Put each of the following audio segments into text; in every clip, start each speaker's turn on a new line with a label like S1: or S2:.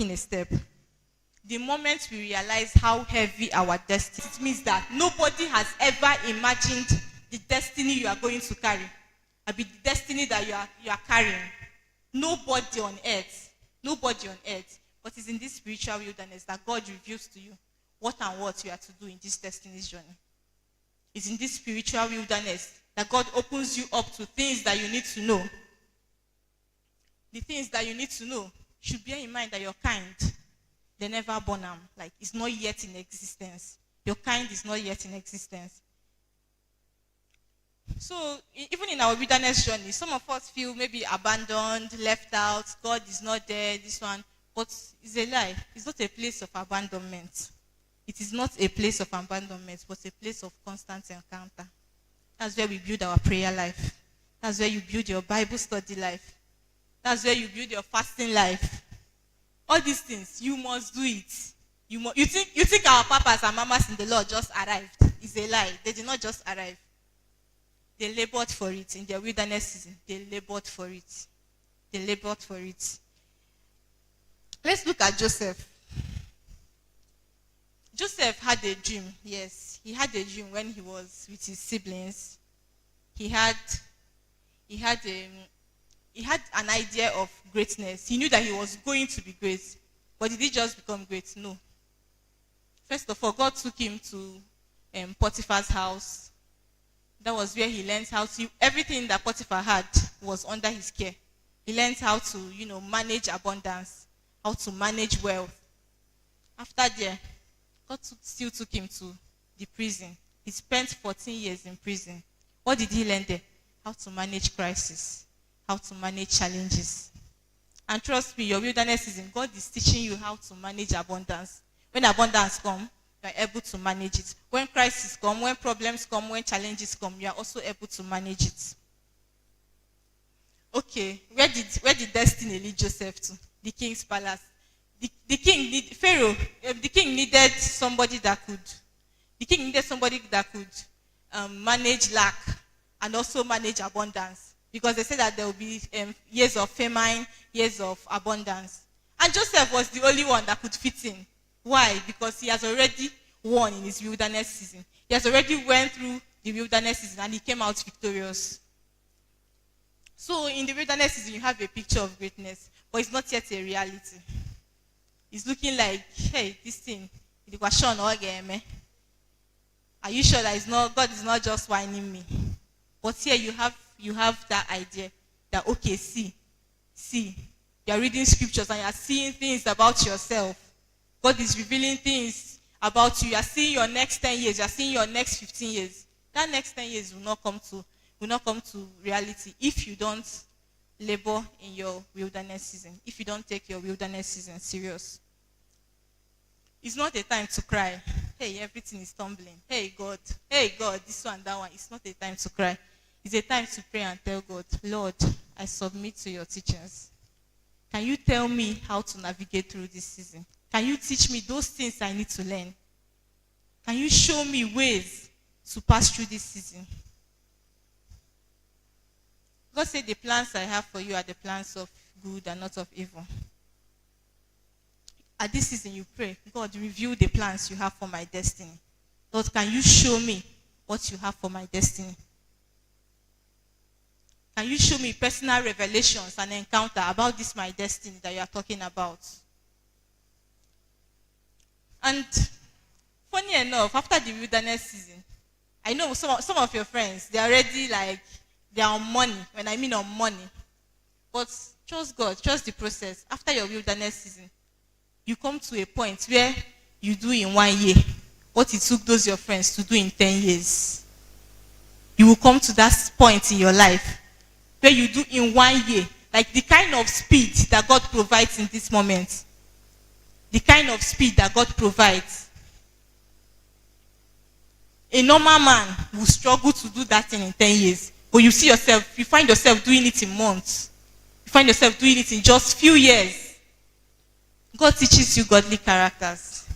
S1: taking a step. The moment we realize how heavy our destiny is, it means that nobody has ever imagined the destiny you are going to carry. I mean, the destiny that you are carrying. Nobody on earth. Nobody on earth. But it's in this spiritual wilderness that God reveals to you what and what you are to do in this destiny's journey. It's in this spiritual wilderness that God opens you up to things that you need to know. The things that you need to know should bear in mind that your kind, they never born them. Like, it's not yet in existence. Your kind is not yet in existence. So, even in our wilderness journey, some of us feel maybe abandoned, left out, God is not there, this one. But it's a lie. It's not a place of abandonment. It is not a place of abandonment, but a place of constant encounter. That's where we build our prayer life. That's where you build your Bible study life. That's where you build your fasting life. All these things, you must do it. You think our papas and mamas in the Lord just arrived. It's a lie. They did not just arrive. They labored for it in their wilderness season. They labored for it. They labored for it. Let's look at Joseph. Joseph had a dream. Yes, he had a dream when he was with his siblings. He had an idea of greatness. He knew that he was going to be great. But did he just become great? No. First of all, God took him to Potiphar's house. That was where he learned how to, everything that Potiphar had was under his care. He learned how to, manage abundance, how to manage wealth. After there, God still took him to the prison. He spent 14 years in prison. What did he learn there? How to manage crisis, how to manage challenges. And trust me, your wilderness season, God is teaching you how to manage abundance. When abundance comes, you are able to manage it. When crises come, when problems come, when challenges come, you are also able to manage it. Okay, where did destiny lead Joseph to? The king's palace. The king needed somebody that could manage lack and also manage abundance, because they said that there will be years of famine, years of abundance. And Joseph was the only one that could fit in. Why? Because he has already won in his wilderness season. He has already went through the wilderness season and he came out victorious. So in the wilderness season, you have a picture of greatness, but it's not yet a reality. It's looking like, hey, this thing, are you sure that God is not just whining me? But here you have that idea that, okay, see, you're reading scriptures and you're seeing things about yourself. God is revealing things about you. You're seeing your next 10 years, you're seeing your next 15 years. That next 10 years will not come to reality if you don't labor in your wilderness season, if you don't take your wilderness season serious. It's not a time to cry. Hey, everything is tumbling. Hey, God, this one, that one. It's not a time to cry. It's a time to pray and tell God, Lord, I submit to your teachings. Can you tell me how to navigate through this season? Can you teach me those things I need to learn? Can you show me ways to pass through this season? God said, the plans I have for you are the plans of good and not of evil. At this season, you pray, God, reveal the plans you have for my destiny. Lord, can you show me what you have for my destiny? Can you show me personal revelations and encounter about this my destiny that you are talking about? And funny enough, after the wilderness season, I know some of your friends, they're already they're on money. When I mean on money. But trust God, trust the process. After your wilderness season, you come to a point where you do in 1 year what it took those your friends to do in 10 years. You will come to that point in your life where you do in 1 year, like the kind of speed that God provides in this moment. The kind of speed that God provides. A normal man will struggle to do that thing in 10 years. But you find yourself doing it in months. You find yourself doing it in just few years. God teaches you godly characters.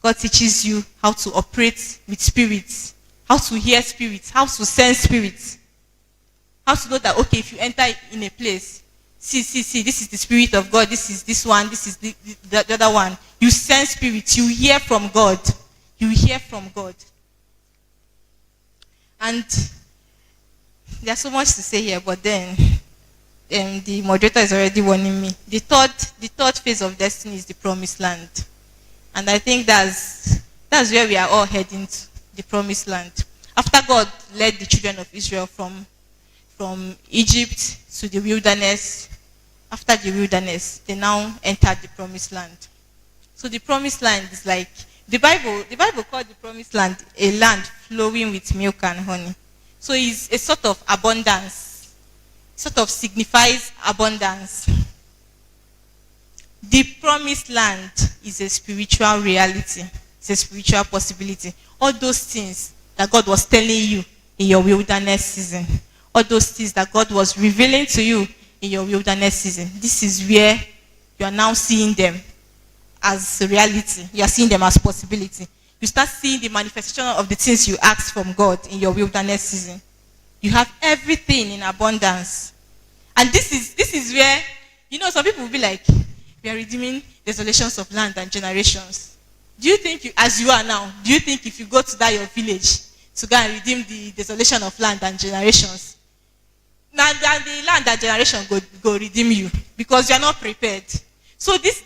S1: God teaches you how to operate with spirits, how to hear spirits, how to sense spirits, how to know that, okay, if you enter in a place, See, this is the Spirit of God, this is this one, this is the other one. You sense spirit, you hear from God. You hear from God. And there's so much to say here, but then the moderator is already warning me. The third phase of destiny is the promised land. And I think that's where we are all heading to, the promised land. After God led the children of Israel from Egypt to the wilderness, after the wilderness, they now entered the promised land. So the promised land is like, the Bible called the promised land a land flowing with milk and honey. So it's a sort of abundance, sort of signifies abundance. The promised land is a spiritual reality. It's a spiritual possibility. All those things that God was telling you in your wilderness season, all those things that God was revealing to you in your wilderness season, this is where you are now seeing them as reality. You are seeing them as possibility. You start seeing the manifestation of the things you asked from God in your wilderness season. You have everything in abundance. And this is where, some people will be like, we are redeeming desolations of land and generations. Do you think, as you are now, do you think if you go to that your village to go and redeem the desolation of land and generations, now the land and generation go redeem you because you are not prepared? So this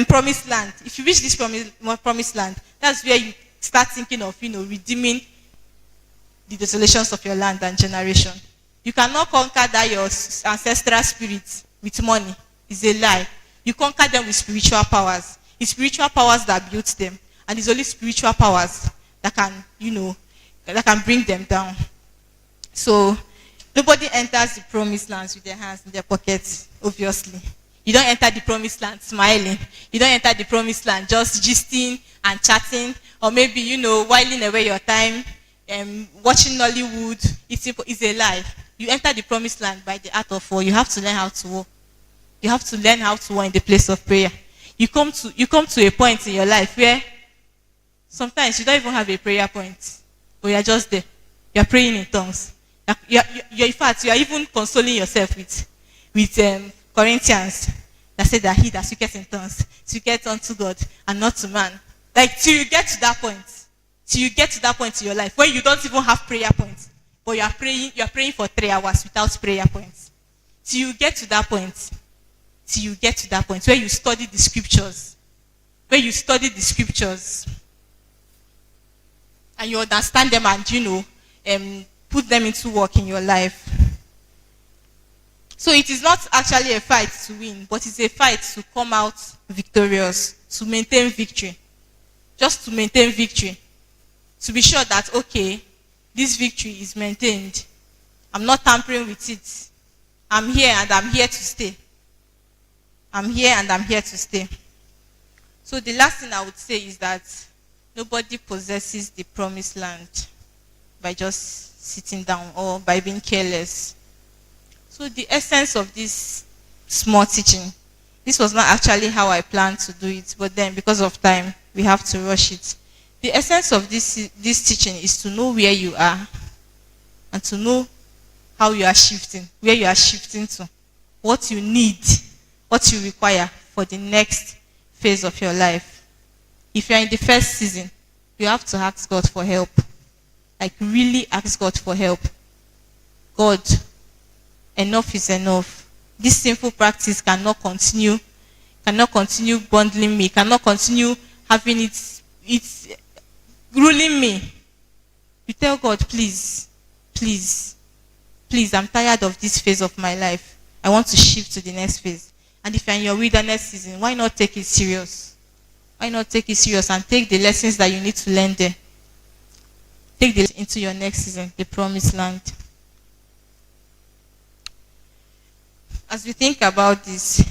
S1: promised land, if you reach this promised land, that's where you start thinking of, redeeming the desolations of your land and generation. You cannot conquer that your ancestral spirit with money. It's a lie. You conquer them with spiritual powers. It's spiritual powers that built them, and it's only spiritual powers that can, that can bring them down. So nobody enters the promised lands with their hands in their pockets, obviously. You don't enter the promised land smiling. You don't enter the promised land just gisting and chatting, or maybe, whiling away your time, watching Nollywood. It's a lie. You enter the promised land by the art of war. You have to learn how to war. You have to learn how to war in the place of prayer. You come to a point in your life where sometimes you don't even have a prayer point, but you're just there. You're praying in tongues. In fact, you are even consoling yourself with Corinthians that said that he that speaketh in tongues speaketh unto God and not to man. Like, till you get to that point. Till you get to that point in your life where you don't even have prayer points, but you are praying for 3 hours without prayer points. Till you get to that point. Till you get to that point where you study the scriptures. Where you study the scriptures. And you understand them and, put them into work in your life. So it is not actually a fight to win, but it's a fight to come out victorious, to maintain victory. Just to maintain victory. To be sure that, okay, this victory is maintained. I'm not tampering with it. I'm here and I'm here to stay. I'm here and I'm here to stay. So the last thing I would say is that nobody possesses the promised land by just sitting down or by being careless. So the essence of this small teaching, this was not actually how I planned to do it, but then because of time, we have to rush it. The essence of this teaching is to know where you are and to know how you are shifting, where you are shifting to, what you need, what you require for the next phase of your life. If you're in the first season, you have to ask God for help. Like, really ask God for help. God, enough is enough. This sinful practice cannot continue bundling me, cannot continue having it ruling me. You tell God, please, I'm tired of this phase of my life. I want to shift to the next phase. And if you're in your wilderness season, why not take it serious? Why not take it serious and take the lessons that you need to learn there? Take them into your next season, the promised land. As we think about this,